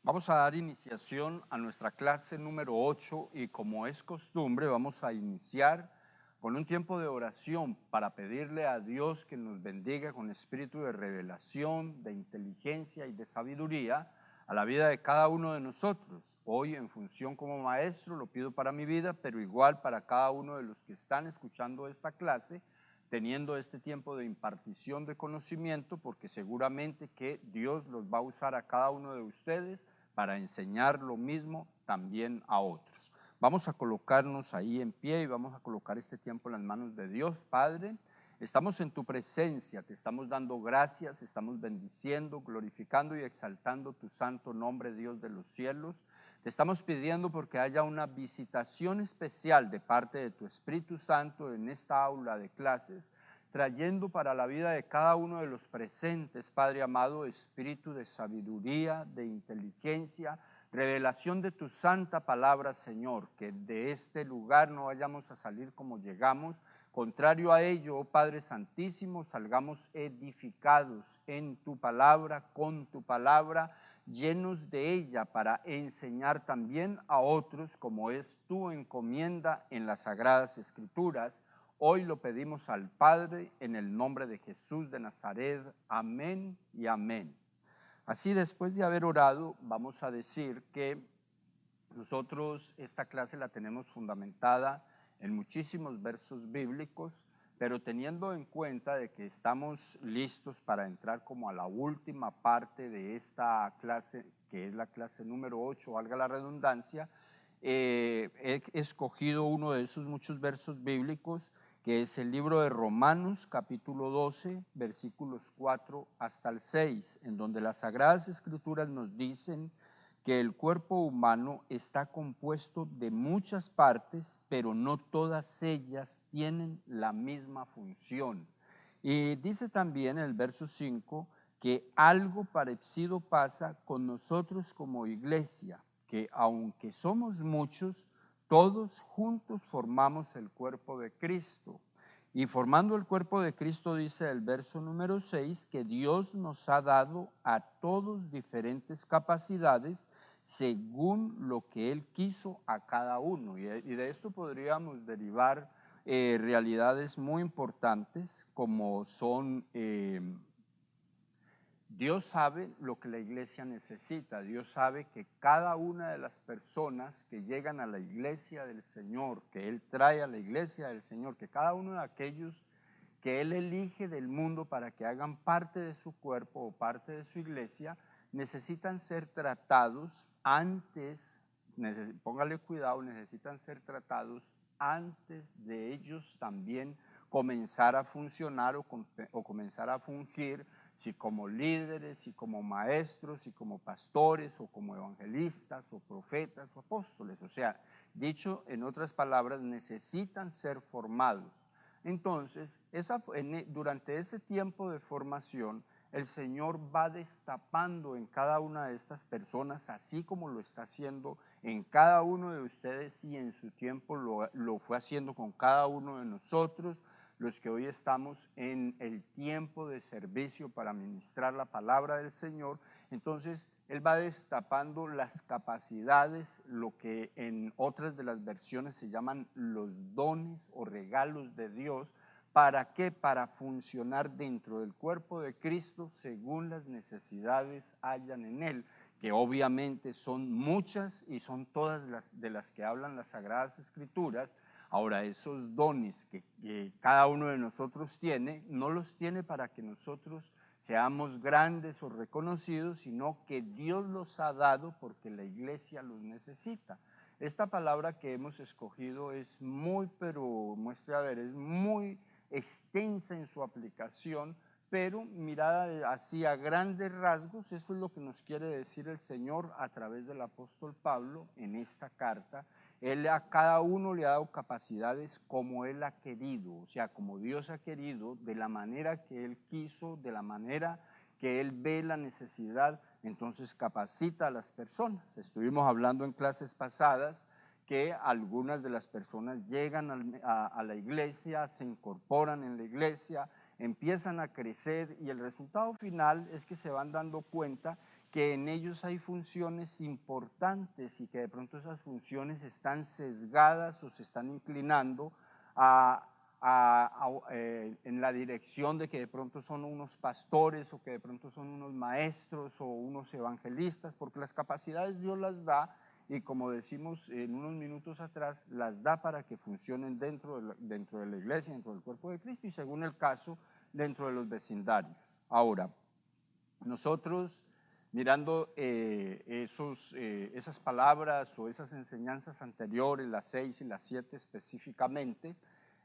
Vamos a dar iniciación a nuestra clase número 8 y como es costumbre vamos a iniciar con un tiempo de oración para pedirle a Dios que nos bendiga con espíritu de revelación, de inteligencia y de sabiduría a la vida de cada uno de nosotros. Hoy en función como maestro lo pido para mi vida, pero igual para cada uno de los que están escuchando esta clase, teniendo este tiempo de impartición de conocimiento, porque seguramente que Dios los va a usar a cada uno de ustedes para enseñar lo mismo también a otros. Vamos a colocarnos ahí en pie y vamos a colocar este tiempo en las manos de Dios. Padre, estamos en tu presencia, te estamos dando gracias, estamos bendiciendo, glorificando y exaltando tu santo nombre, Dios de los cielos. Te estamos pidiendo porque haya una visitación especial de parte de tu Espíritu Santo en esta aula de clases, trayendo para la vida de cada uno de los presentes, Padre amado, espíritu de sabiduría, de inteligencia, revelación de tu santa palabra, Señor, que de este lugar no vayamos a salir como llegamos, contrario a ello, oh Padre Santísimo, salgamos edificados en tu palabra, con tu palabra, llenos de ella para enseñar también a otros, como es tu encomienda en las Sagradas Escrituras. Hoy lo pedimos al Padre en el nombre de Jesús de Nazaret. Amén y amén. Así, después de haber orado, vamos a decir que nosotros esta clase la tenemos fundamentada en muchísimos versos bíblicos, pero teniendo en cuenta de que estamos listos para entrar como a la última parte de esta clase, que es la clase número 8, valga la redundancia, he escogido uno de esos muchos versos bíblicos, que es el libro de Romanos, capítulo 12, versículos 4 hasta el 6, en donde las Sagradas Escrituras nos dicen que el cuerpo humano está compuesto de muchas partes, pero no todas ellas tienen la misma función. Y dice también en el verso 5 que algo parecido pasa con nosotros como iglesia, que aunque somos muchos, todos juntos formamos el cuerpo de Cristo. Y formando el cuerpo de Cristo, dice el verso número 6, que Dios nos ha dado a todos diferentes capacidades según lo que Él quiso a cada uno. Y de esto podríamos derivar realidades muy importantes como son Dios sabe lo que la iglesia necesita. Dios sabe que cada una de las personas que llegan a la iglesia del Señor, que Él trae a la iglesia del Señor, que cada uno de aquellos que Él elige del mundo para que hagan parte de su cuerpo o parte de su iglesia, necesitan ser tratados antes, póngale cuidado, necesitan ser tratados antes de ellos también comenzar a funcionar o comenzar a fungir, si como líderes, si como maestros, si como pastores, o como evangelistas, o profetas, o apóstoles. O sea, dicho en otras palabras, necesitan ser formados. Entonces, durante ese tiempo de formación, el Señor va destapando en cada una de estas personas, así como lo está haciendo en cada uno de ustedes y en su tiempo lo fue haciendo con cada uno de nosotros, los que hoy estamos en el tiempo de servicio para ministrar la palabra del Señor. Entonces, Él va destapando las capacidades, lo que en otras de las versiones se llaman los dones o regalos de Dios. ¿Para qué? Para funcionar dentro del cuerpo de Cristo según las necesidades hayan en Él, que obviamente son muchas y son todas de las que hablan las Sagradas Escrituras. Ahora, esos dones que cada uno de nosotros tiene, no los tiene para que nosotros seamos grandes o reconocidos, sino que Dios los ha dado porque la iglesia los necesita. Esta palabra que hemos escogido es muy, pero muestre a ver, es muy extensa en su aplicación, pero mirada así a grandes rasgos, eso es lo que nos quiere decir el Señor a través del apóstol Pablo en esta carta. Él a cada uno le ha dado capacidades como Él ha querido, o sea, como Dios ha querido, de la manera que Él quiso, de la manera que Él ve la necesidad, entonces capacita a las personas. Estuvimos hablando en clases pasadas que algunas de las personas llegan a la iglesia, se incorporan en la iglesia, empiezan a crecer y el resultado final es que se van dando cuenta que en ellos hay funciones importantes y que de pronto esas funciones están sesgadas o se están inclinando en la dirección de que de pronto son unos pastores o que de pronto son unos maestros o unos evangelistas, porque las capacidades Dios las da y, como decimos en unos minutos atrás, las da para que funcionen dentro de la iglesia, dentro del cuerpo de Cristo y, según el caso, dentro de los vecindarios. Ahora, nosotros, mirando esas palabras o esas enseñanzas anteriores, las 6 y las 7 específicamente,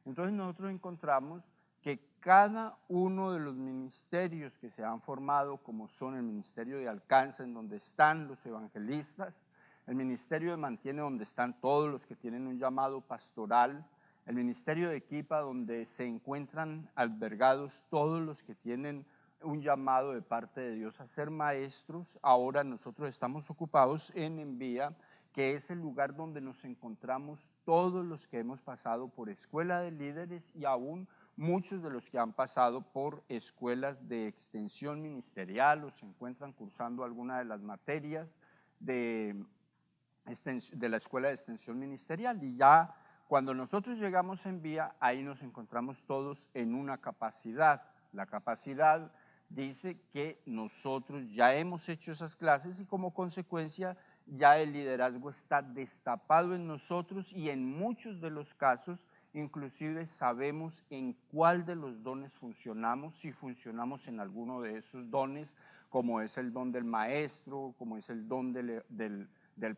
entonces nosotros encontramos que cada uno de los ministerios que se han formado, como son el ministerio de alcance, en donde están los evangelistas, el ministerio de mantiene, donde están todos los que tienen un llamado pastoral, el ministerio de equipa, donde se encuentran albergados todos los que tienen un llamado de parte de Dios a ser maestros. Ahora nosotros estamos ocupados en Envía, que es el lugar donde nos encontramos todos los que hemos pasado por escuela de líderes y aún muchos de los que han pasado por escuelas de extensión ministerial o se encuentran cursando alguna de las materias de la escuela de extensión ministerial. Y ya cuando nosotros llegamos en Envía, ahí nos encontramos todos en una capacidad. La capacidad dice que nosotros ya hemos hecho esas clases y como consecuencia ya el liderazgo está destapado en nosotros y en muchos de los casos inclusive sabemos en cuál de los dones funcionamos, si funcionamos en alguno de esos dones, como es el don del maestro, como es el don del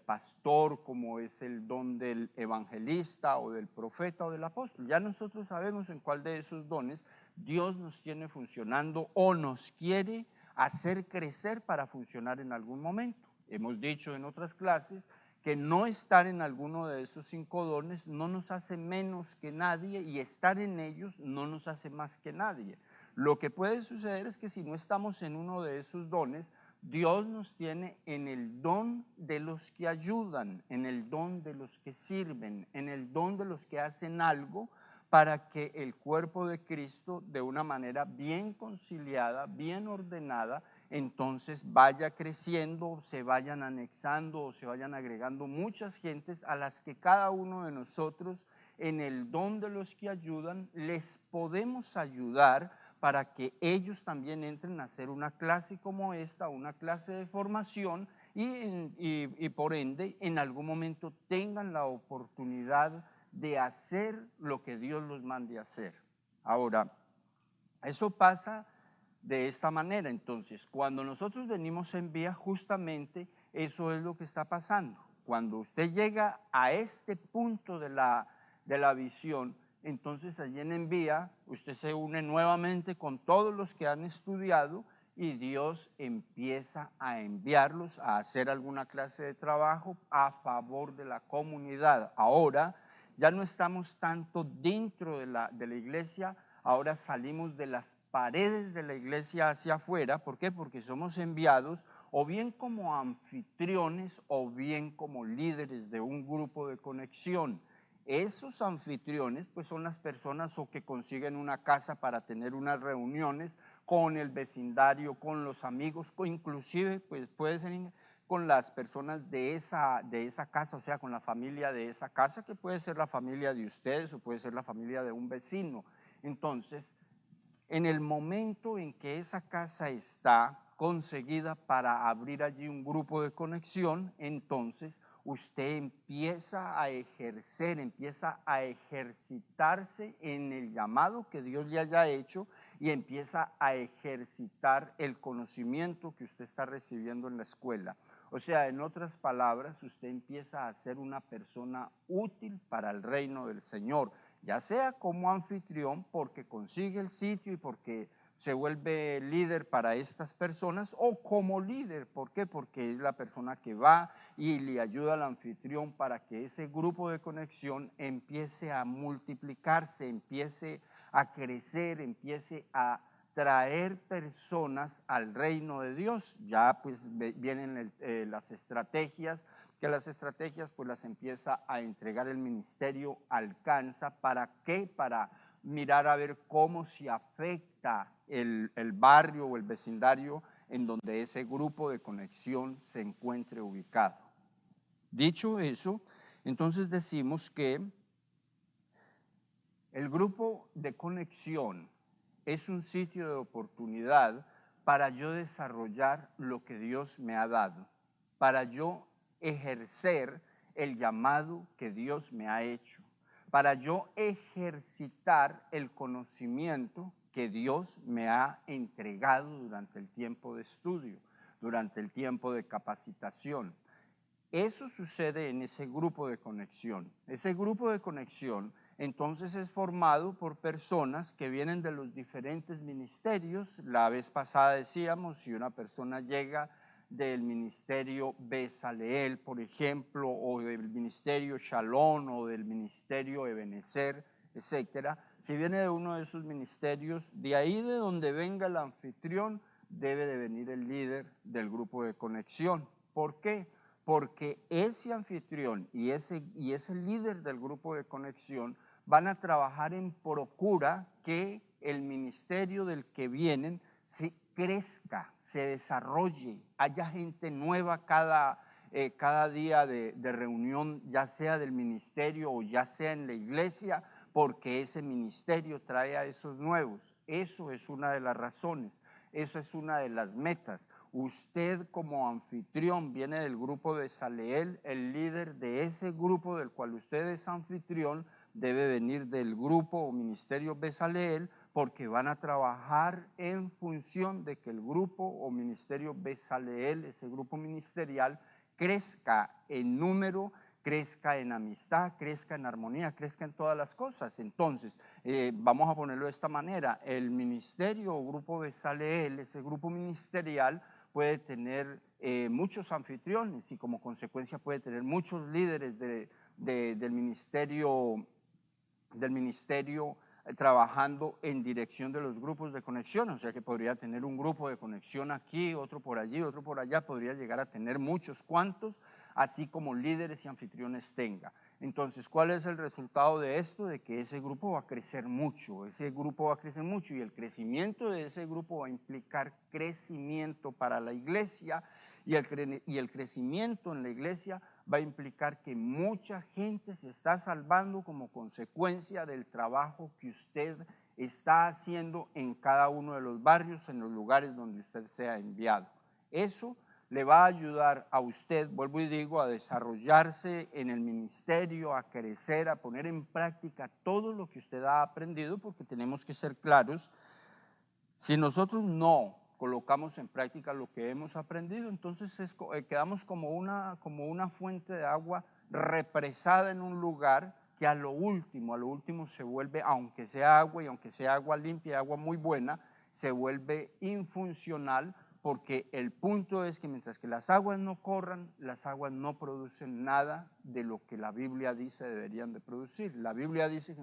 pastor, como es el don del evangelista o del profeta o del apóstol. Ya nosotros sabemos en cuál de esos dones Dios nos tiene funcionando o nos quiere hacer crecer para funcionar en algún momento. Hemos dicho en otras clases que no estar en alguno de esos 5 dones no nos hace menos que nadie y estar en ellos no nos hace más que nadie. Lo que puede suceder es que si no estamos en uno de esos dones, Dios nos tiene en el don de los que ayudan, en el don de los que sirven, en el don de los que hacen algo para que el cuerpo de Cristo, de una manera bien conciliada, bien ordenada, entonces vaya creciendo, se vayan anexando o se vayan agregando muchas gentes a las que cada uno de nosotros en el don de los que ayudan les podemos ayudar para que ellos también entren a hacer una clase como esta, una clase de formación y por ende en algún momento tengan la oportunidad de hacer lo que Dios los mande a hacer. Ahora, eso pasa de esta manera. Entonces, cuando nosotros venimos en Vía, justamente eso es lo que está pasando. Cuando usted llega a este punto de la visión, entonces allí en Envía, usted se une nuevamente con todos los que han estudiado y Dios empieza a enviarlos a hacer alguna clase de trabajo a favor de la comunidad. Ahora ya no estamos tanto dentro de la iglesia, ahora salimos de las paredes de la iglesia hacia afuera. ¿Por qué? Porque somos enviados o bien como anfitriones o bien como líderes de un grupo de conexión. Esos anfitriones pues son las personas o que consiguen una casa para tener unas reuniones con el vecindario, con los amigos, inclusive pues puede ser con las personas de esa casa, o sea, con la familia de esa casa, que puede ser la familia de ustedes o puede ser la familia de un vecino. Entonces, en el momento en que esa casa está conseguida para abrir allí un grupo de conexión, entonces usted empieza a ejercer, empieza a ejercitarse en el llamado que Dios le haya hecho y empieza a ejercitar el conocimiento que usted está recibiendo en la escuela. O sea, en otras palabras, usted empieza a ser una persona útil para el reino del Señor, ya sea como anfitrión porque consigue el sitio y porque se vuelve líder para estas personas, o como líder. ¿Por qué? Porque es la persona que va y le ayuda al anfitrión para que ese grupo de conexión empiece a multiplicarse, empiece a crecer, empiece a traer personas al reino de Dios. Ya pues vienen las estrategias, que las estrategias pues las empieza a entregar el ministerio, alcanza. ¿Para qué? Para mirar a ver cómo se afecta el barrio o el vecindario en donde ese grupo de conexión se encuentre ubicado. Dicho eso, entonces decimos que el grupo de conexión es un sitio de oportunidad para yo desarrollar lo que Dios me ha dado, para yo ejercer el llamado que Dios me ha hecho, para yo ejercitar el conocimiento que Dios me ha entregado durante el tiempo de estudio, durante el tiempo de capacitación. Eso sucede en ese grupo de conexión. Ese grupo de conexión entonces es formado por personas que vienen de los diferentes ministerios. La vez pasada decíamos, si una persona llega del ministerio Bezaleel, por ejemplo, o del ministerio Shalom, o del ministerio Ebenezer, etcétera, si viene de uno de esos ministerios, de ahí de donde venga el anfitrión, debe de venir el líder del grupo de conexión. ¿Por qué? Porque ese anfitrión y ese líder del grupo de conexión van a trabajar en procura que el ministerio del que vienen se crezca, se desarrolle, haya gente nueva cada día de reunión, ya sea del ministerio o ya sea en la iglesia, porque ese ministerio trae a esos nuevos. Eso es una de las razones, eso es una de las metas. Usted como anfitrión viene del grupo de Bezaleel, el líder de ese grupo del cual usted es anfitrión debe venir del grupo o ministerio Bezaleel, porque van a trabajar en función de que el grupo o ministerio Bezaleel, ese grupo ministerial, crezca en número, crezca en amistad, crezca en armonía, crezca en todas las cosas. Entonces, vamos a ponerlo de esta manera, el ministerio o grupo Bezaleel, ese grupo ministerial, puede tener muchos anfitriones y como consecuencia puede tener muchos líderes del ministerio trabajando en dirección de los grupos de conexión, o sea que podría tener un grupo de conexión aquí, otro por allí, otro por allá, podría llegar a tener muchos cuantos, así como líderes y anfitriones tenga. Entonces, ¿cuál es el resultado de esto? De que ese grupo va a crecer mucho, y el crecimiento de ese grupo va a implicar crecimiento para la iglesia, y el crecimiento en la iglesia va a implicar que mucha gente se está salvando como consecuencia del trabajo que usted está haciendo en cada uno de los barrios, en los lugares donde usted sea enviado. Eso le va a ayudar a usted, vuelvo y digo, a desarrollarse en el ministerio, a crecer, a poner en práctica todo lo que usted ha aprendido, porque tenemos que ser claros, si nosotros no colocamos en práctica lo que hemos aprendido, entonces quedamos como una fuente de agua represada en un lugar que a lo último se vuelve, aunque sea agua y aunque sea agua limpia, agua muy buena, se vuelve infuncional, porque el punto es que mientras que las aguas no corran, las aguas no producen nada de lo que la Biblia dice deberían de producir. La Biblia dice que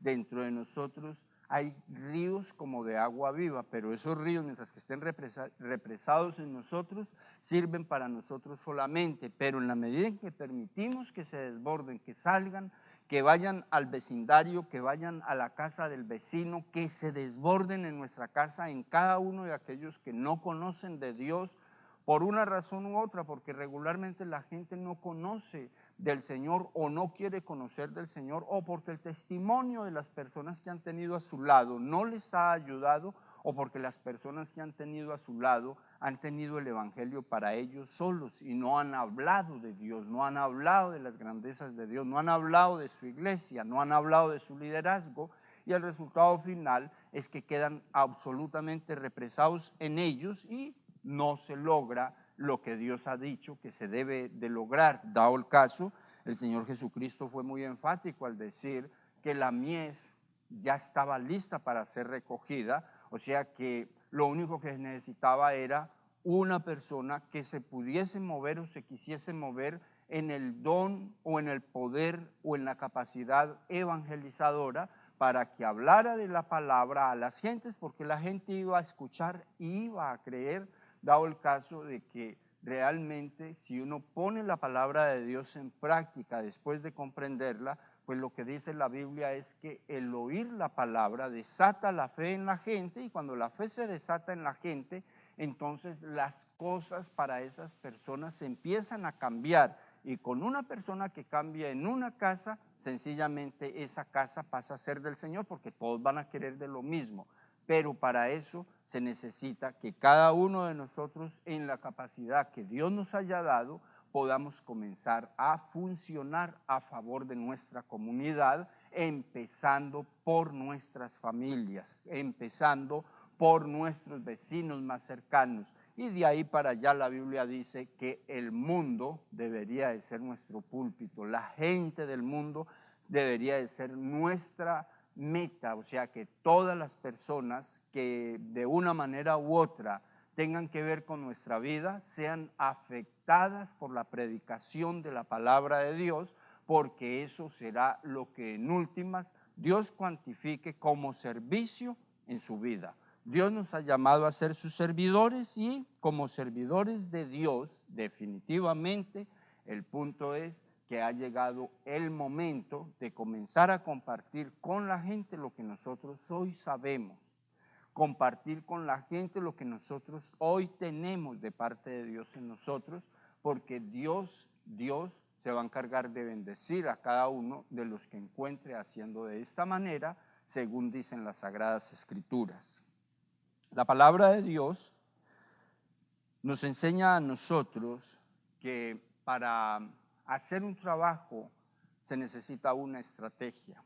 dentro de nosotros, hay ríos como de agua viva, pero esos ríos, mientras que estén represados en nosotros, sirven para nosotros solamente, pero en la medida en que permitimos que se desborden, que salgan, que vayan al vecindario, que vayan a la casa del vecino, que se desborden en nuestra casa, en cada uno de aquellos que no conocen de Dios, por una razón u otra, porque regularmente la gente no conoce del Señor o no quiere conocer del Señor, o porque el testimonio de las personas que han tenido a su lado no les ha ayudado, o porque las personas que han tenido a su lado han tenido el evangelio para ellos solos y no han hablado de Dios, no han hablado de las grandezas de Dios, no han hablado de su iglesia, no han hablado de su liderazgo, y el resultado final es que quedan absolutamente represados en ellos y no se logra lo que Dios ha dicho que se debe de lograr. Dado el caso, el Señor Jesucristo fue muy enfático al decir que la mies ya estaba lista para ser recogida, o sea que lo único que necesitaba era una persona que se pudiese mover o se quisiese mover en el don o en el poder o en la capacidad evangelizadora para que hablara de la palabra a las gentes, porque la gente iba a escuchar y iba a creer, dado el caso de que realmente si uno pone la palabra de Dios en práctica después de comprenderla, pues lo que dice la Biblia es que el oír la palabra desata la fe en la gente, y cuando la fe se desata en la gente, entonces las cosas para esas personas se empiezan a cambiar. Y con una persona que cambia en una casa, sencillamente esa casa pasa a ser del Señor porque todos van a querer de lo mismo. Pero para eso se necesita que cada uno de nosotros, en la capacidad que Dios nos haya dado, podamos comenzar a funcionar a favor de nuestra comunidad, empezando por nuestras familias, empezando por nuestros vecinos más cercanos. Y de ahí para allá la Biblia dice que el mundo debería de ser nuestro púlpito, la gente del mundo debería de ser nuestra meta, o sea que todas las personas que de una manera u otra tengan que ver con nuestra vida sean afectadas por la predicación de la palabra de Dios, porque eso será lo que en últimas Dios cuantifique como servicio en su vida. Dios nos ha llamado a ser sus servidores y como servidores de Dios, definitivamente, el punto es que ha llegado el momento de comenzar a compartir con la gente lo que nosotros hoy sabemos, compartir con la gente lo que nosotros hoy tenemos de parte de Dios en nosotros, porque Dios se va a encargar de bendecir a cada uno de los que encuentre haciendo de esta manera, según dicen las Sagradas Escrituras. La palabra de Dios nos enseña a nosotros que para hacer un trabajo se necesita una estrategia.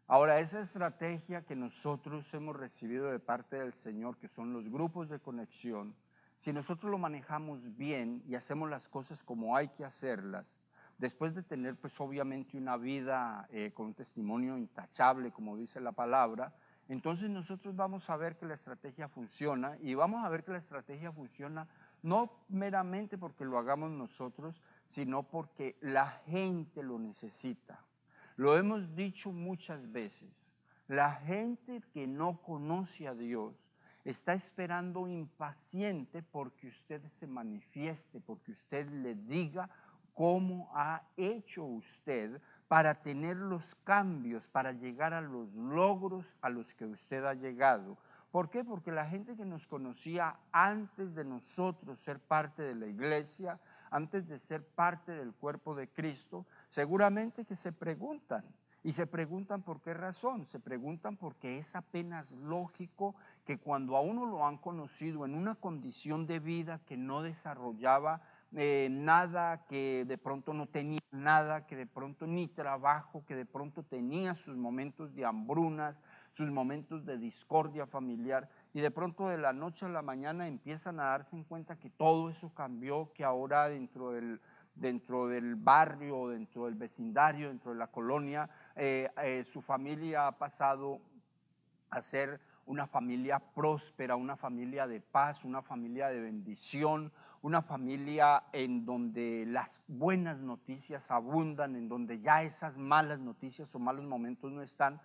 Ahora, esa estrategia que nosotros hemos recibido de parte del Señor, que son los grupos de conexión, si nosotros lo manejamos bien y hacemos las cosas como hay que hacerlas, después de tener pues obviamente una vida con un testimonio intachable, como dice la palabra, entonces nosotros vamos a ver que la estrategia funciona y vamos a ver que la estrategia funciona no meramente porque lo hagamos nosotros, sino porque la gente lo necesita. Lo hemos dicho muchas veces, la gente que no conoce a Dios está esperando impaciente porque usted se manifieste, porque usted le diga cómo ha hecho usted para tener los cambios, para llegar a los logros a los que usted ha llegado. ¿Por qué? Porque la gente que nos conocía antes de nosotros ser parte de la iglesia, antes de ser parte del cuerpo de Cristo, seguramente que se preguntan. Y se preguntan por qué razón, se preguntan porque es apenas lógico que cuando a uno lo han conocido en una condición de vida que no desarrollaba nada, que de pronto no tenía nada, que de pronto ni trabajo, que de pronto tenía sus momentos de hambrunas, sus momentos de discordia familiar, y de pronto de la noche a la mañana empiezan a darse en cuenta que todo eso cambió, que ahora dentro del barrio, dentro del vecindario, dentro de la colonia, su familia ha pasado a ser una familia próspera, una familia de paz, una familia de bendición, una familia en donde las buenas noticias abundan, en donde ya esas malas noticias o malos momentos no están.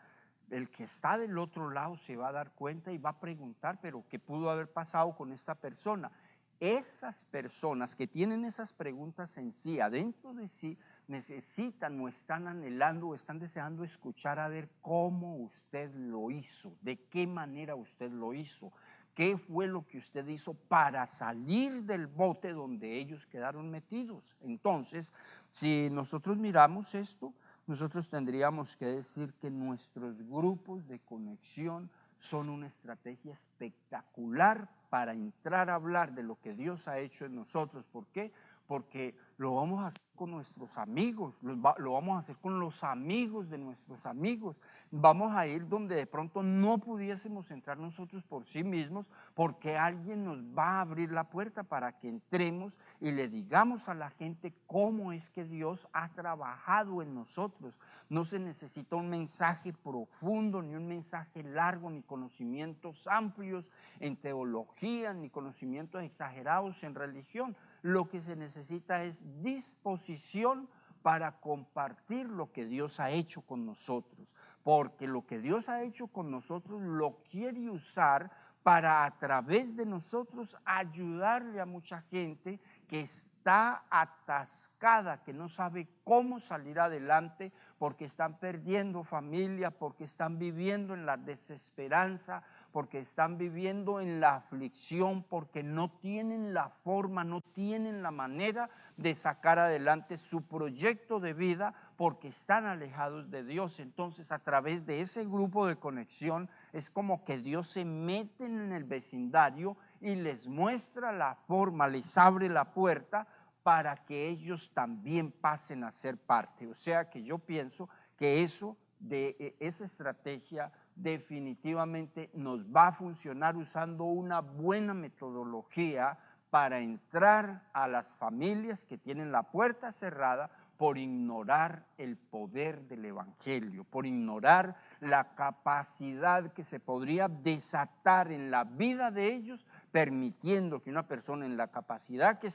El que está del otro lado se va a dar cuenta y va a preguntar, pero ¿qué pudo haber pasado con esta persona? Esas personas que tienen esas preguntas en sí, adentro de sí, necesitan o están anhelando o están deseando escuchar a ver cómo usted lo hizo, de qué manera usted lo hizo, qué fue lo que usted hizo para salir del bote donde ellos quedaron metidos. Entonces, si nosotros miramos esto, nosotros tendríamos que decir que nuestros grupos de conexión son una estrategia espectacular para entrar a hablar de lo que Dios ha hecho en nosotros. ¿Por qué? Porque lo vamos a hacer con nuestros amigos, lo vamos a hacer con los amigos de nuestros amigos. Vamos a ir donde de pronto no pudiésemos entrar nosotros por sí mismos, porque alguien nos va a abrir la puerta para que entremos y le digamos a la gente cómo es que Dios ha trabajado en nosotros. No se necesita un mensaje profundo, ni un mensaje largo, ni conocimientos amplios en teología, ni conocimientos exagerados en religión. Lo que se necesita es disposición para compartir lo que Dios ha hecho con nosotros, porque lo que Dios ha hecho con nosotros lo quiere usar para a través de nosotros ayudarle a mucha gente que está atascada, que no sabe cómo salir adelante, porque están perdiendo familia, porque están viviendo en la desesperanza, porque están viviendo en la aflicción, porque no tienen la forma, no tienen la manera de sacar adelante su proyecto de vida, porque están alejados de Dios. Entonces, a través de ese grupo de conexión, es como que Dios se mete en el vecindario y les muestra la forma, les abre la puerta para que ellos también pasen a ser parte. O sea que yo pienso que esa estrategia definitivamente nos va a funcionar usando una buena metodología para entrar a las familias que tienen la puerta cerrada por ignorar el poder del evangelio, por ignorar la capacidad que se podría desatar en la vida de ellos, permitiendo que una persona en la capacidad que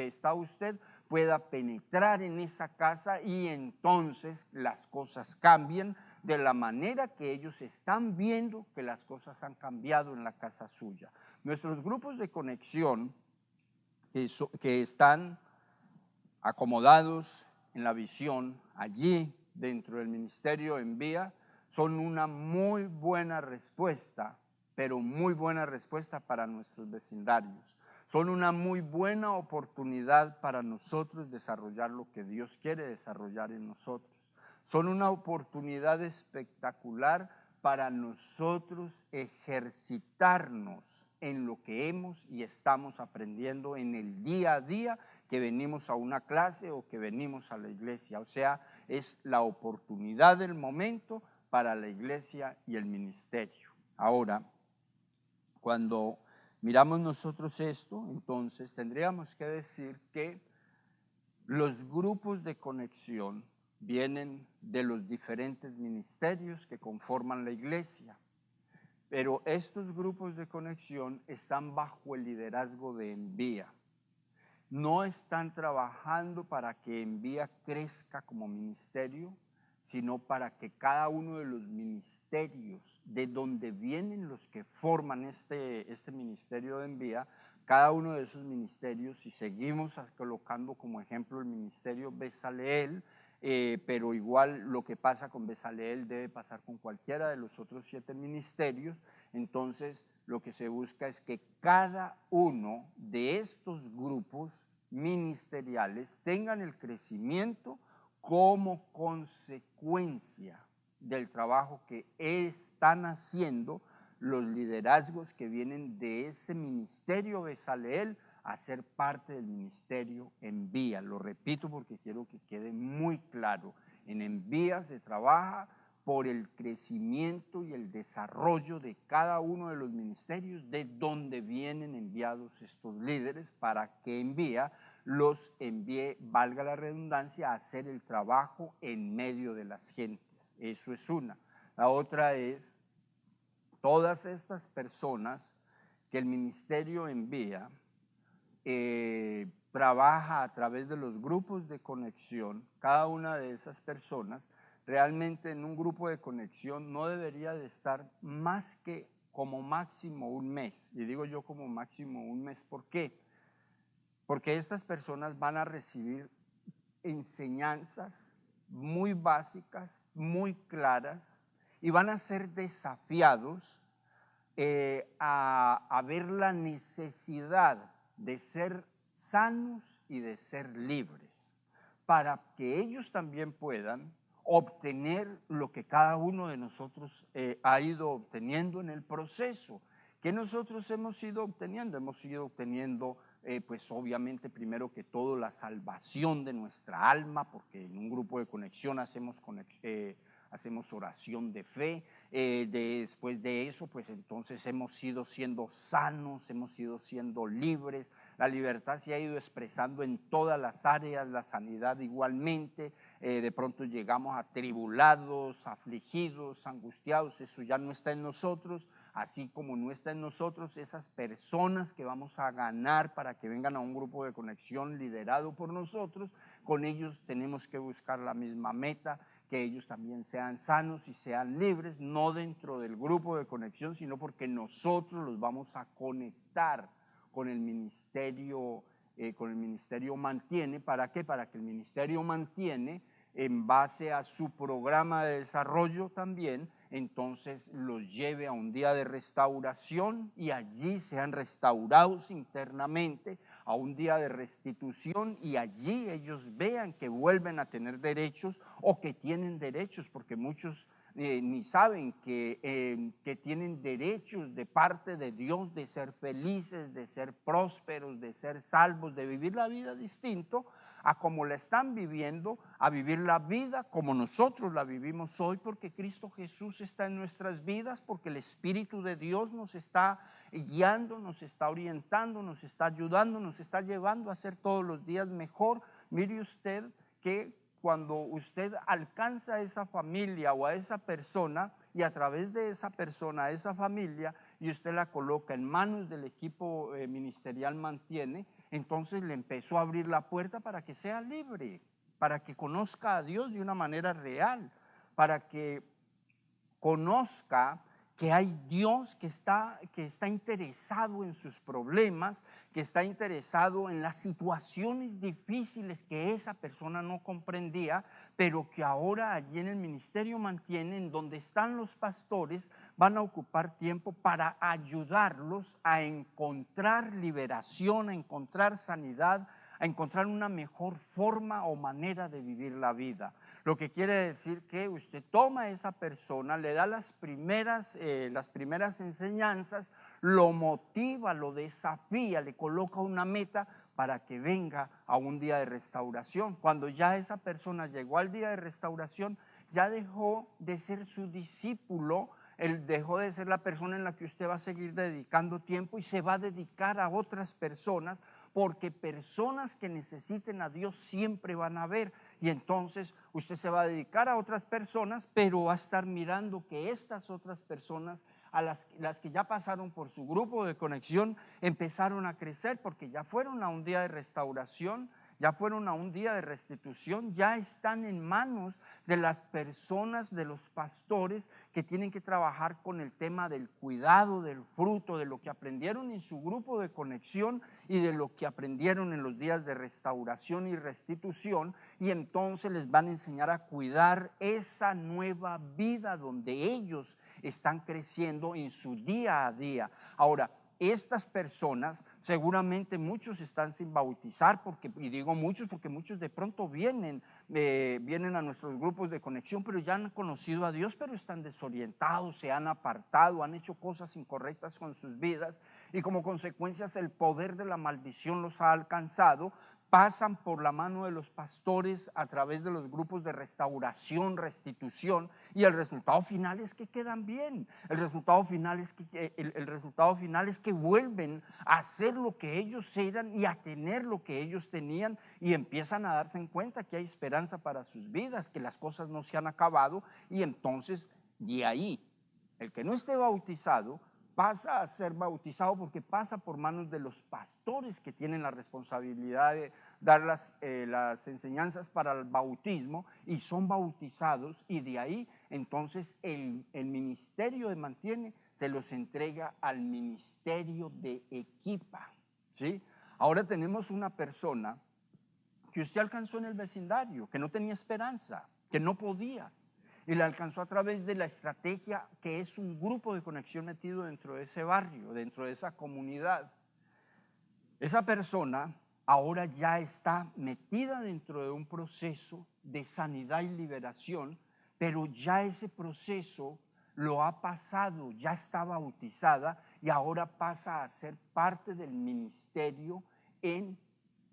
está usted pueda penetrar en esa casa y entonces las cosas cambien de la manera que ellos están viendo que las cosas han cambiado en la casa suya. Nuestros grupos de conexión que están acomodados en la visión allí dentro del ministerio Envía son una muy buena respuesta, pero muy buena respuesta para nuestros vecindarios. Son una muy buena oportunidad para nosotros desarrollar lo que Dios quiere desarrollar en nosotros. Son una oportunidad espectacular para nosotros ejercitarnos en lo que hemos y estamos aprendiendo en el día a día que venimos a una clase o que venimos a la iglesia. O sea, es la oportunidad del momento para la iglesia y el ministerio. Ahora, cuando miramos nosotros esto, entonces tendríamos que decir que los grupos de conexión vienen de los diferentes ministerios que conforman la iglesia, pero estos grupos de conexión están bajo el liderazgo de Envía. No están trabajando para que Envía crezca como ministerio, sino para que cada uno de los ministerios de donde vienen los que forman este ministerio de Envía, cada uno de esos ministerios, si seguimos colocando como ejemplo el ministerio Bezaleel, pero igual lo que pasa con Bezaleel debe pasar con cualquiera de los otros 7 ministerios. Entonces lo que se busca es que cada uno de estos grupos ministeriales tengan el crecimiento como consecuencia del trabajo que están haciendo los liderazgos que vienen de ese ministerio Bezaleel a ser parte del ministerio Envía. Lo repito porque quiero que quede muy claro. En Envía se trabaja por el crecimiento y el desarrollo de cada uno de los ministerios de donde vienen enviados estos líderes para que Envía los envíe, valga la redundancia, a hacer el trabajo en medio de las gentes. Eso es una. La otra es todas estas personas que el ministerio envía, trabaja a través de los grupos de conexión. Cada una de esas personas realmente en un grupo de conexión no debería de estar más que como máximo un mes. Y digo yo como máximo un mes, ¿por qué? Porque estas personas van a recibir enseñanzas muy básicas, muy claras, y van a ser desafiados a ver la necesidad de ser sanos y de ser libres, para que ellos también puedan obtener lo que cada uno de nosotros ha ido obteniendo en el proceso. ¿Qué nosotros hemos ido obteniendo? Hemos ido obteniendo pues obviamente primero que todo la salvación de nuestra alma, porque en un grupo de conexión hacemos oración de fe. Después de eso pues entonces hemos ido siendo sanos, hemos ido siendo libres. La libertad se ha ido expresando en todas las áreas, la sanidad igualmente. De pronto llegamos atribulados, afligidos, angustiados, eso ya no está en nosotros. Así como no está en nosotros, esas personas que vamos a ganar para que vengan a un grupo de conexión liderado por nosotros, con ellos tenemos que buscar la misma meta, que ellos también sean sanos y sean libres, no dentro del grupo de conexión, sino porque nosotros los vamos a conectar con el ministerio Mantiene. ¿Para qué? Para que el ministerio Mantiene, en base a su programa de desarrollo también, entonces los lleve a un día de restauración y allí sean restaurados internamente, a un día de restitución y allí ellos vean que vuelven a tener derechos o que tienen derechos, porque muchos ni saben que tienen derechos de parte de Dios de ser felices, de ser prósperos, de ser salvos, de vivir la vida distinto a como la están viviendo, a vivir la vida como nosotros la vivimos hoy, porque Cristo Jesús está en nuestras vidas, porque el Espíritu de Dios nos está guiando, nos está orientando, nos está ayudando, nos está llevando a ser todos los días mejor. Mire usted que cuando usted alcanza a esa familia o a esa persona y a través de esa persona, a esa familia, y usted la coloca en manos del equipo ministerial Mantiene, entonces le empezó a abrir la puerta para que sea libre, para que conozca a Dios de una manera real, para que conozca que hay Dios que está interesado en sus problemas, que está interesado en las situaciones difíciles que esa persona no comprendía, pero que ahora allí en el ministerio Mantiene, en donde están los pastores, van a ocupar tiempo para ayudarlos a encontrar liberación, a encontrar sanidad, a encontrar una mejor forma o manera de vivir la vida. Lo que quiere decir que usted toma a esa persona, le da las primeras enseñanzas, lo motiva, lo desafía, le coloca una meta para que venga a un día de restauración. Cuando ya esa persona llegó al día de restauración, ya dejó de ser su discípulo, él dejó de ser la persona en la que usted va a seguir dedicando tiempo y se va a dedicar a otras personas, porque personas que necesiten a Dios siempre van a haber, y entonces usted se va a dedicar a otras personas, pero va a estar mirando que estas otras personas, a las que ya pasaron por su grupo de conexión, empezaron a crecer porque ya fueron a un día de restauración, ya fueron a un día de restitución, ya están en manos de las personas, de los pastores que tienen que trabajar con el tema del cuidado del fruto, de lo que aprendieron en su grupo de conexión y de lo que aprendieron en los días de restauración y restitución, y entonces les van a enseñar a cuidar esa nueva vida donde ellos están creciendo en su día a día. Ahora, estas personas, seguramente muchos están sin bautizar, y digo muchos porque muchos de pronto vienen a nuestros grupos de conexión, pero ya han conocido a Dios, pero están desorientados, se han apartado, han hecho cosas incorrectas con sus vidas, y como consecuencias el poder de la maldición los ha alcanzado. Pasan por la mano de los pastores a través de los grupos de restauración, restitución, y el resultado final es que quedan bien. El resultado final es que vuelven a hacer lo que ellos eran y a tener lo que ellos tenían, y empiezan a darse en cuenta que hay esperanza para sus vidas, que las cosas no se han acabado, y entonces de ahí el que no esté bautizado pasa a ser bautizado porque pasa por manos de los pastores que tienen la responsabilidad de dar las enseñanzas para el bautismo, y son bautizados, y de ahí entonces el ministerio de Mantiene se los entrega al ministerio de Equipa, ¿sí? Ahora tenemos una persona que usted alcanzó en el vecindario, que no tenía esperanza, que no podía, y la alcanzó a través de la estrategia que es un grupo de conexión metido dentro de ese barrio, dentro de esa comunidad. Esa persona ahora ya está metida dentro de un proceso de sanidad y liberación, pero ya ese proceso lo ha pasado, ya está bautizada y ahora pasa a ser parte del ministerio en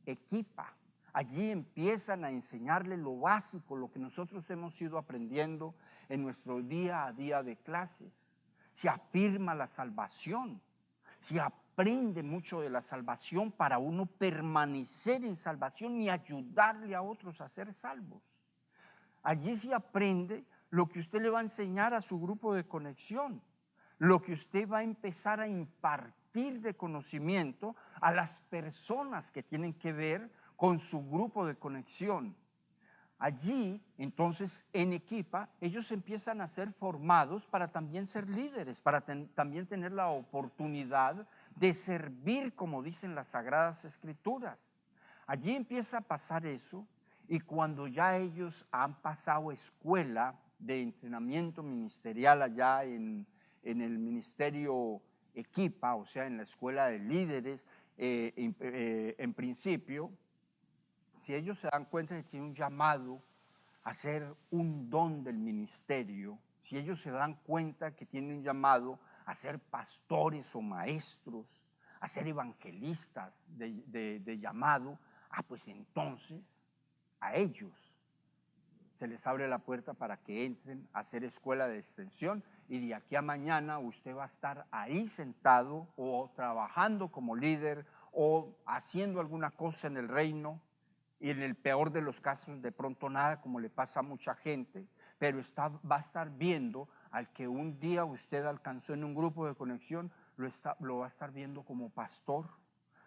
Equipa. Allí empiezan a enseñarle lo básico, lo que nosotros hemos ido aprendiendo en nuestro día a día de clases. Se afirma la salvación, se aprende mucho de la salvación para uno permanecer en salvación y ayudarle a otros a ser salvos. Allí se aprende lo que usted le va a enseñar a su grupo de conexión, lo que usted va a empezar a impartir de conocimiento a las personas que tienen que ver con su grupo de conexión. Allí, entonces, en Equipa, ellos empiezan a ser formados para también ser líderes, para también tener la oportunidad de servir, como dicen las Sagradas Escrituras. Allí empieza a pasar eso, y cuando ya ellos han pasado escuela de entrenamiento ministerial allá en el ministerio Equipa, o sea, en la escuela de líderes, en principio, si ellos se dan cuenta de que tienen un llamado a ser un don del ministerio, si ellos se dan cuenta que tienen un llamado a ser pastores o maestros, a ser evangelistas de llamado, pues entonces a ellos se les abre la puerta para que entren a hacer escuela de extensión, y de aquí a mañana usted va a estar ahí sentado o trabajando como líder o haciendo alguna cosa en el reino, y en el peor de los casos de pronto nada, como le pasa a mucha gente, pero va a estar viendo al que un día usted alcanzó en un grupo de conexión, lo va a estar viendo como pastor,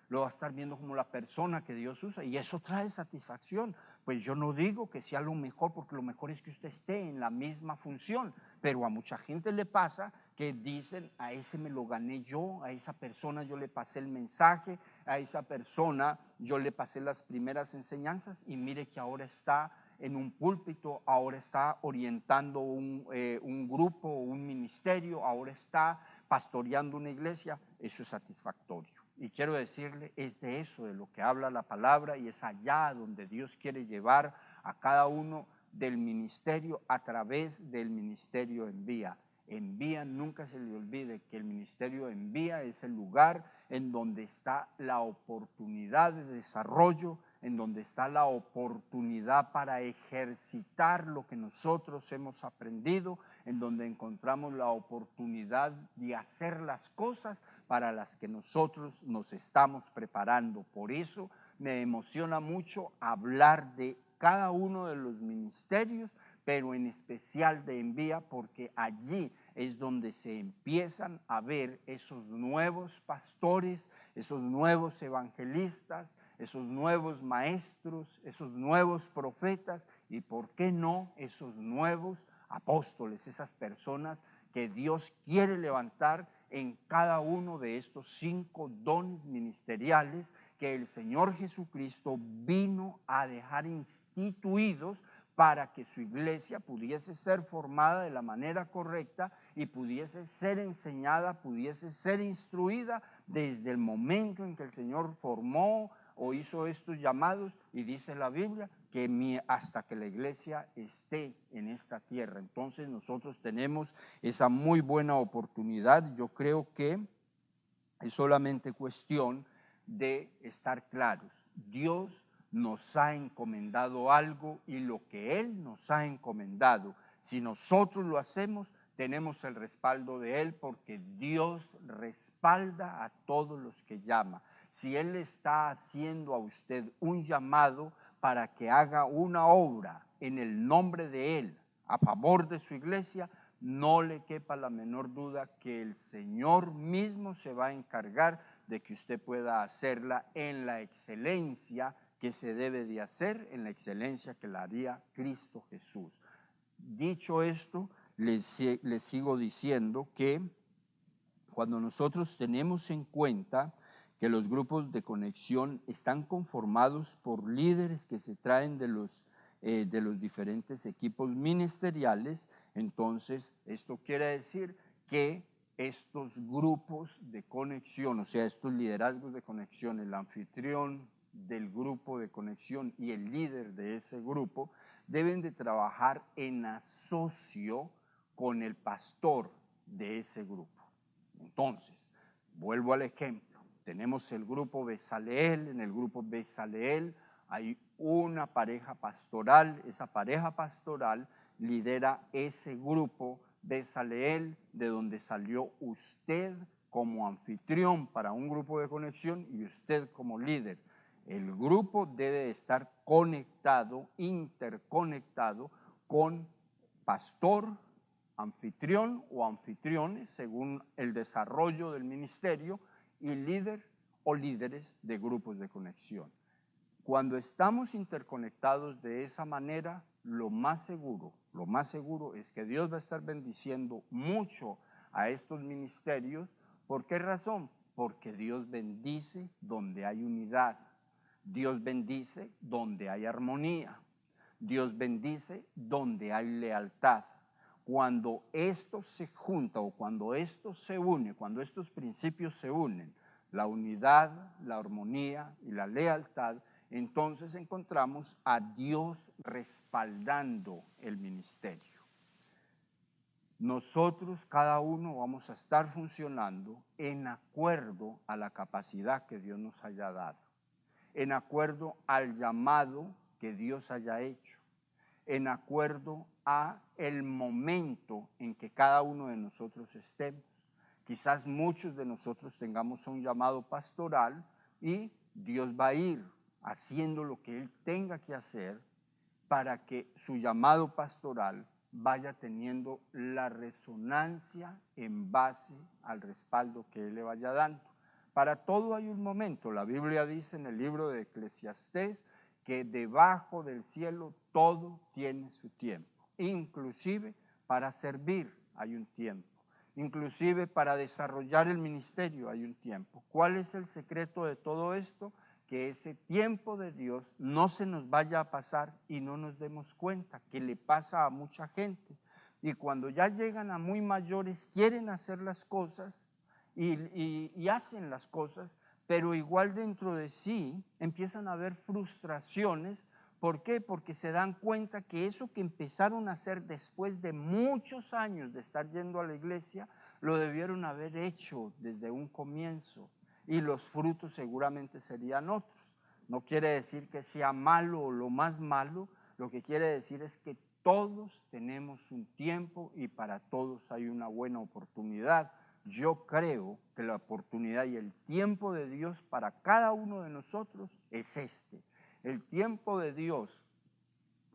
lo va a estar viendo como la persona que Dios usa, y eso trae satisfacción. Pues yo no digo que sea lo mejor, porque lo mejor es que usted esté en la misma función, pero a mucha gente le pasa que dicen: a ese me lo gané yo, a esa persona yo le pasé el mensaje, a esa persona yo le pasé las primeras enseñanzas, y mire que ahora está en un púlpito, ahora está orientando un grupo, un ministerio, ahora está pastoreando una iglesia. Eso es satisfactorio. Y quiero decirle, es de eso de lo que habla la palabra, y es allá donde Dios quiere llevar a cada uno del ministerio a través del ministerio Envía. Envía, nunca se le olvide que el ministerio Envía es el lugar en donde está la oportunidad de desarrollo, en donde está la oportunidad para ejercitar lo que nosotros hemos aprendido, en donde encontramos la oportunidad de hacer las cosas para las que nosotros nos estamos preparando. Por eso me emociona mucho hablar de cada uno de los ministerios, pero en especial de Envía, porque allí es donde se empiezan a ver esos nuevos pastores, esos nuevos evangelistas, esos nuevos maestros, esos nuevos profetas, y por qué no esos nuevos apóstoles, esas personas que Dios quiere levantar en cada uno de estos 5 dones ministeriales que el Señor Jesucristo vino a dejar instituidos para que su iglesia pudiese ser formada de la manera correcta y pudiese ser enseñada, pudiese ser instruida desde el momento en que el Señor formó o hizo estos llamados, y dice la Biblia que hasta que la iglesia esté en esta tierra. Entonces nosotros tenemos esa muy buena oportunidad. Yo creo que es solamente cuestión de estar claros. Dios nos ha encomendado algo, y lo que Él nos ha encomendado, si nosotros lo hacemos, tenemos el respaldo de Él, porque Dios respalda a todos los que llama. Si Él está haciendo a usted un llamado para que haga una obra en el nombre de Él, a favor de su iglesia, no le quepa la menor duda que el Señor mismo se va a encargar de que usted pueda hacerla en la excelencia que se debe de hacer, en la excelencia que la haría Cristo Jesús. Dicho esto, les sigo diciendo que cuando nosotros tenemos en cuenta que los grupos de conexión están conformados por líderes que se traen de los diferentes equipos ministeriales, entonces esto quiere decir que estos grupos de conexión, o sea, estos liderazgos de conexión, el anfitrión del grupo de conexión y el líder de ese grupo, deben de trabajar en asocio con el pastor de ese grupo. Entonces, vuelvo al ejemplo, tenemos el grupo Besaleel. En el grupo Besaleel hay una pareja pastoral, esa pareja pastoral lidera ese grupo Besaleel, de donde salió usted como anfitrión para un grupo de conexión y usted como líder. El grupo debe estar conectado, interconectado con pastor, anfitrión o anfitriones, según el desarrollo del ministerio, y líder o líderes de grupos de conexión. Cuando estamos interconectados de esa manera, lo más seguro es que Dios va a estar bendiciendo mucho a estos ministerios. ¿Por qué razón? Porque Dios bendice donde hay unidad, Dios bendice donde hay armonía, Dios bendice donde hay lealtad, cuando esto se junta o cuando esto se une, cuando estos principios se unen, la unidad, la armonía y la lealtad, entonces encontramos a Dios respaldando el ministerio. Nosotros, cada uno, vamos a estar funcionando en acuerdo a la capacidad que Dios nos haya dado, en acuerdo al llamado que Dios haya hecho, en acuerdo a el momento en que cada uno de nosotros estemos. Quizás muchos de nosotros tengamos un llamado pastoral y Dios va a ir haciendo lo que Él tenga que hacer para que su llamado pastoral vaya teniendo la resonancia en base al respaldo que Él le vaya dando. Para todo hay un momento. La Biblia dice en el libro de Eclesiastés que debajo del cielo todo tiene su tiempo. Inclusive para servir hay un tiempo. Inclusive para desarrollar el ministerio hay un tiempo. ¿Cuál es el secreto de todo esto? Que ese tiempo de Dios no se nos vaya a pasar y no nos demos cuenta, que le pasa a mucha gente. Y cuando ya llegan a muy mayores, quieren hacer las cosas y hacen las cosas, pero igual dentro de sí empiezan a haber frustraciones. ¿Por qué? Porque se dan cuenta que eso que empezaron a hacer después de muchos años de estar yendo a la iglesia, lo debieron haber hecho desde un comienzo y los frutos seguramente serían otros. No quiere decir que sea malo o lo más malo, lo que quiere decir es que todos tenemos un tiempo y para todos hay una buena oportunidad. Yo creo que la oportunidad y el tiempo de Dios para cada uno de nosotros es este. El tiempo de Dios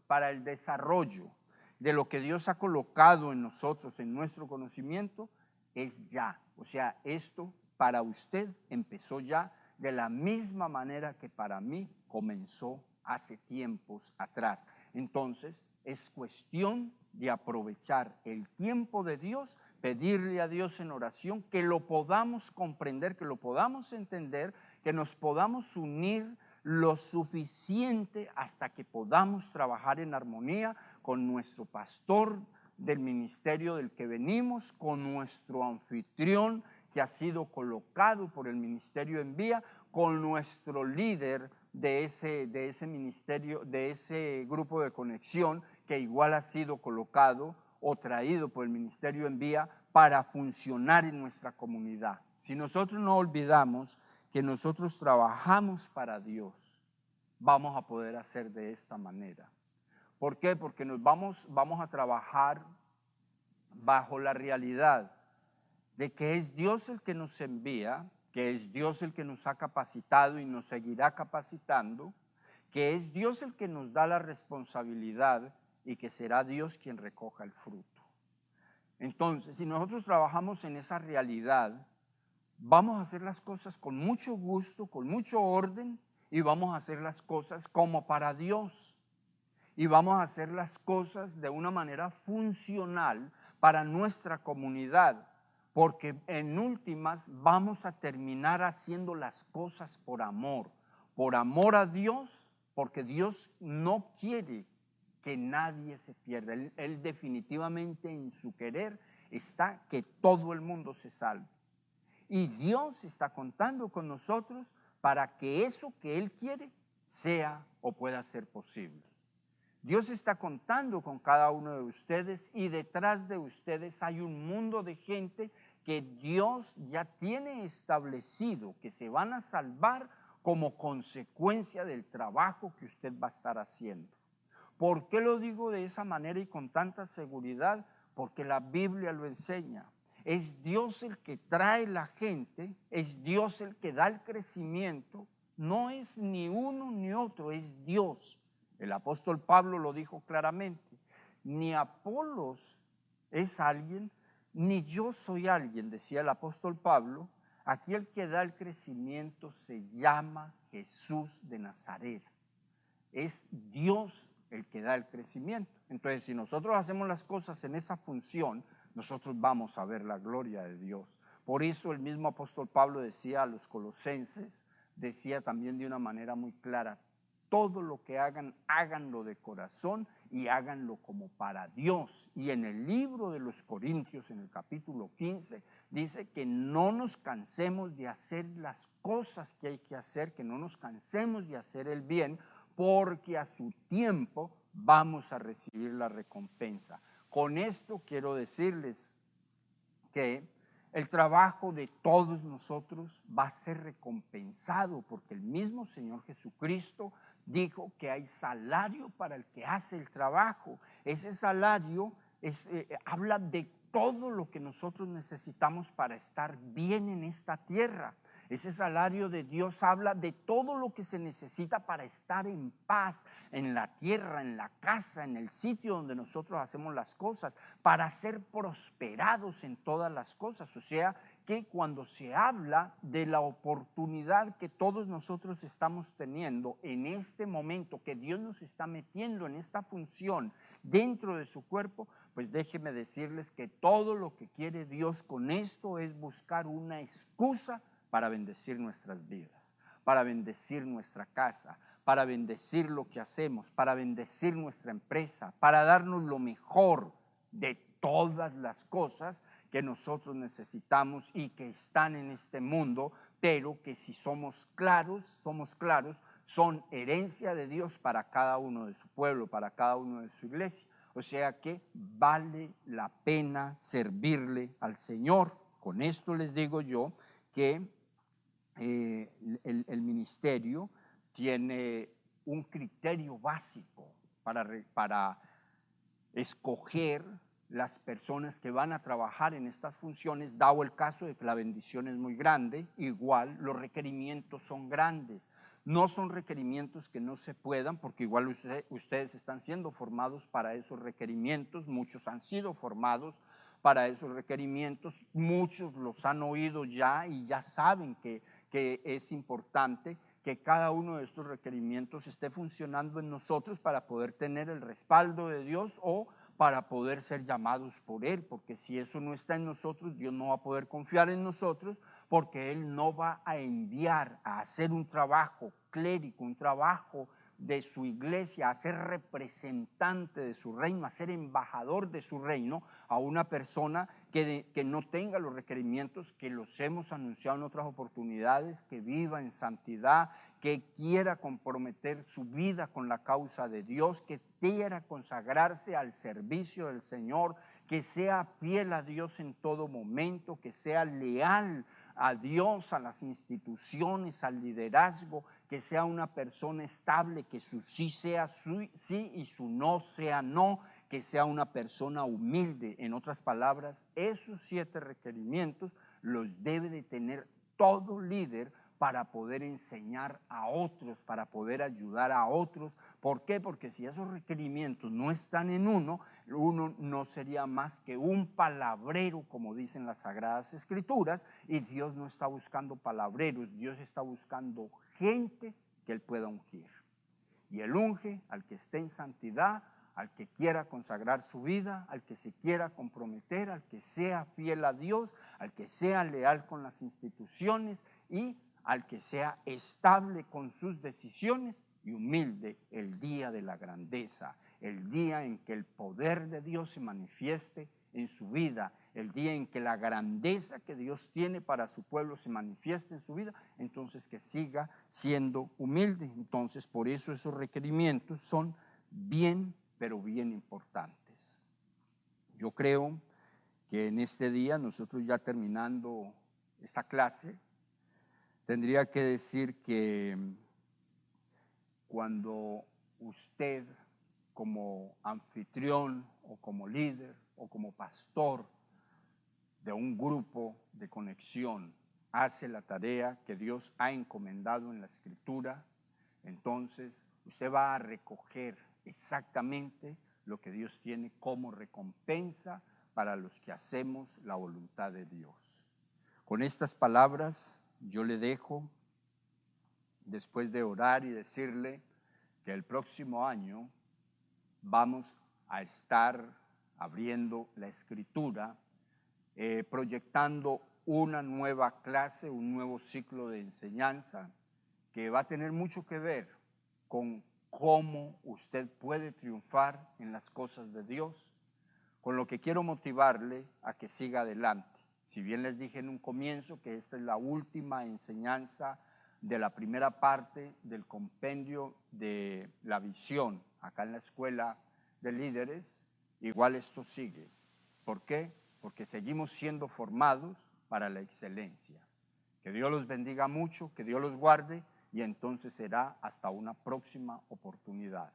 para el desarrollo de lo que Dios ha colocado en nosotros, en nuestro conocimiento, es ya. O sea, esto para usted empezó ya de la misma manera que para mí comenzó hace tiempos atrás. Entonces, es cuestión de aprovechar el tiempo de Dios, pedirle a Dios en oración que lo podamos comprender, que lo podamos entender, que nos podamos unir lo suficiente hasta que podamos trabajar en armonía con nuestro pastor del ministerio del que venimos, con nuestro anfitrión que ha sido colocado por el ministerio en vía, con nuestro líder de ese ministerio, de ese grupo de conexión que igual ha sido colocado o traído por el ministerio en vía para funcionar en nuestra comunidad. Si nosotros no olvidamos que nosotros trabajamos para Dios, vamos a poder hacer de esta manera. ¿Por qué? Porque vamos a trabajar bajo la realidad de que es Dios el que nos envía, que es Dios el que nos ha capacitado y nos seguirá capacitando, que es Dios el que nos da la responsabilidad y que será Dios quien recoja el fruto. Entonces, si nosotros trabajamos en esa realidad, vamos a hacer las cosas con mucho gusto, con mucho orden, y vamos a hacer las cosas como para Dios. Y vamos a hacer las cosas de una manera funcional para nuestra comunidad, porque en últimas vamos a terminar haciendo las cosas por amor a Dios, porque Dios no quiere que nadie se pierda. Él definitivamente en su querer está que todo el mundo se salve. Y Dios está contando con nosotros para que eso que Él quiere sea o pueda ser posible. Dios está contando con cada uno de ustedes y detrás de ustedes hay un mundo de gente que Dios ya tiene establecido que se van a salvar como consecuencia del trabajo que usted va a estar haciendo. ¿Por qué lo digo de esa manera y con tanta seguridad? Porque la Biblia lo enseña. Es Dios el que trae la gente, es Dios el que da el crecimiento, no es ni uno ni otro, es Dios. El apóstol Pablo lo dijo claramente, ni Apolos es alguien, ni yo soy alguien, decía el apóstol Pablo, aquí el que da el crecimiento se llama Jesús de Nazaret. Es Dios el que da el crecimiento. Entonces, si nosotros hacemos las cosas en esa función, nosotros vamos a ver la gloria de Dios. Por eso el mismo apóstol Pablo decía a los colosenses, decía también de una manera muy clara, todo lo que hagan, háganlo de corazón y háganlo como para Dios. Y en el libro de los Corintios, en el capítulo 15, dice que no nos cansemos de hacer las cosas que hay que hacer, que no nos cansemos de hacer el bien, porque a su tiempo vamos a recibir la recompensa. Con esto quiero decirles que el trabajo de todos nosotros va a ser recompensado, porque el mismo Señor Jesucristo dijo que hay salario para el que hace el trabajo. Ese salario habla de todo lo que nosotros necesitamos para estar bien en esta tierra. Ese salario de Dios habla de todo lo que se necesita para estar en paz en la tierra, en la casa, en el sitio donde nosotros hacemos las cosas, para ser prosperados en todas las cosas. O sea, que cuando se habla de la oportunidad que todos nosotros estamos teniendo en este momento, que Dios nos está metiendo en esta función dentro de su cuerpo, pues déjenme decirles que todo lo que quiere Dios con esto es buscar una excusa para bendecir nuestras vidas, para bendecir nuestra casa, para bendecir lo que hacemos, para bendecir nuestra empresa, para darnos lo mejor de todas las cosas que nosotros necesitamos y que están en este mundo, pero que si somos claros, son herencia de Dios para cada uno de su pueblo, para cada uno de su iglesia. O sea que vale la pena servirle al Señor. Con esto les digo yo que el ministerio tiene un criterio básico para escoger las personas que van a trabajar en estas funciones, dado el caso de que la bendición es muy grande. Igual los requerimientos son grandes. No son requerimientos que no se puedan, porque igual ustedes están siendo formados para esos requerimientos, muchos han sido formados para esos requerimientos, muchos los han oído ya y ya saben que es importante que cada uno de estos requerimientos esté funcionando en nosotros para poder tener el respaldo de Dios o para poder ser llamados por Él, porque si eso no está en nosotros, Dios no va a poder confiar en nosotros, porque Él no va a enviar a hacer un trabajo clérico, un trabajo de su iglesia, a ser representante de su reino, a ser embajador de su reino, a una persona que no tenga los requerimientos que los hemos anunciado en otras oportunidades, que viva en santidad, que quiera comprometer su vida con la causa de Dios, que quiera consagrarse al servicio del Señor, que sea fiel a Dios en todo momento, que sea leal a Dios, a las instituciones, al liderazgo, que sea una persona estable, que su sí sea sí y su no sea no, que sea una persona humilde. En otras palabras, esos 7 requerimientos los debe de tener todo líder para poder enseñar a otros, para poder ayudar a otros. ¿Por qué? Porque si esos requerimientos no están en uno no sería más que un palabrero, como dicen las Sagradas Escrituras, y Dios no está buscando palabreros, Dios está buscando gente que Él pueda ungir. Y Él unge al que esté en santidad, al que quiera consagrar su vida, al que se quiera comprometer, al que sea fiel a Dios, al que sea leal con las instituciones y al que sea estable con sus decisiones y humilde el día de la grandeza, el día en que el poder de Dios se manifieste en su vida, el día en que la grandeza que Dios tiene para su pueblo se manifieste en su vida, entonces que siga siendo humilde. Entonces, por eso esos requerimientos son bien, pero bien importantes. Yo creo que en este día, nosotros ya terminando esta clase, tendría que decir que cuando usted como anfitrión o como líder o como pastor de un grupo de conexión hace la tarea que Dios ha encomendado en la Escritura, entonces usted va a recoger exactamente lo que Dios tiene como recompensa para los que hacemos la voluntad de Dios. Con estas palabras yo le dejo, después de orar y decirle que el próximo año vamos a estar abriendo la Escritura, proyectando una nueva clase, un nuevo ciclo de enseñanza que va a tener mucho que ver con cómo usted puede triunfar en las cosas de Dios, con lo que quiero motivarle a que siga adelante. Si bien les dije en un comienzo que esta es la última enseñanza de la primera parte del compendio de la visión acá en la Escuela de Líderes, igual esto sigue. ¿Por qué? Porque seguimos siendo formados para la excelencia. Que Dios los bendiga mucho, que Dios los guarde, y entonces será hasta una próxima oportunidad.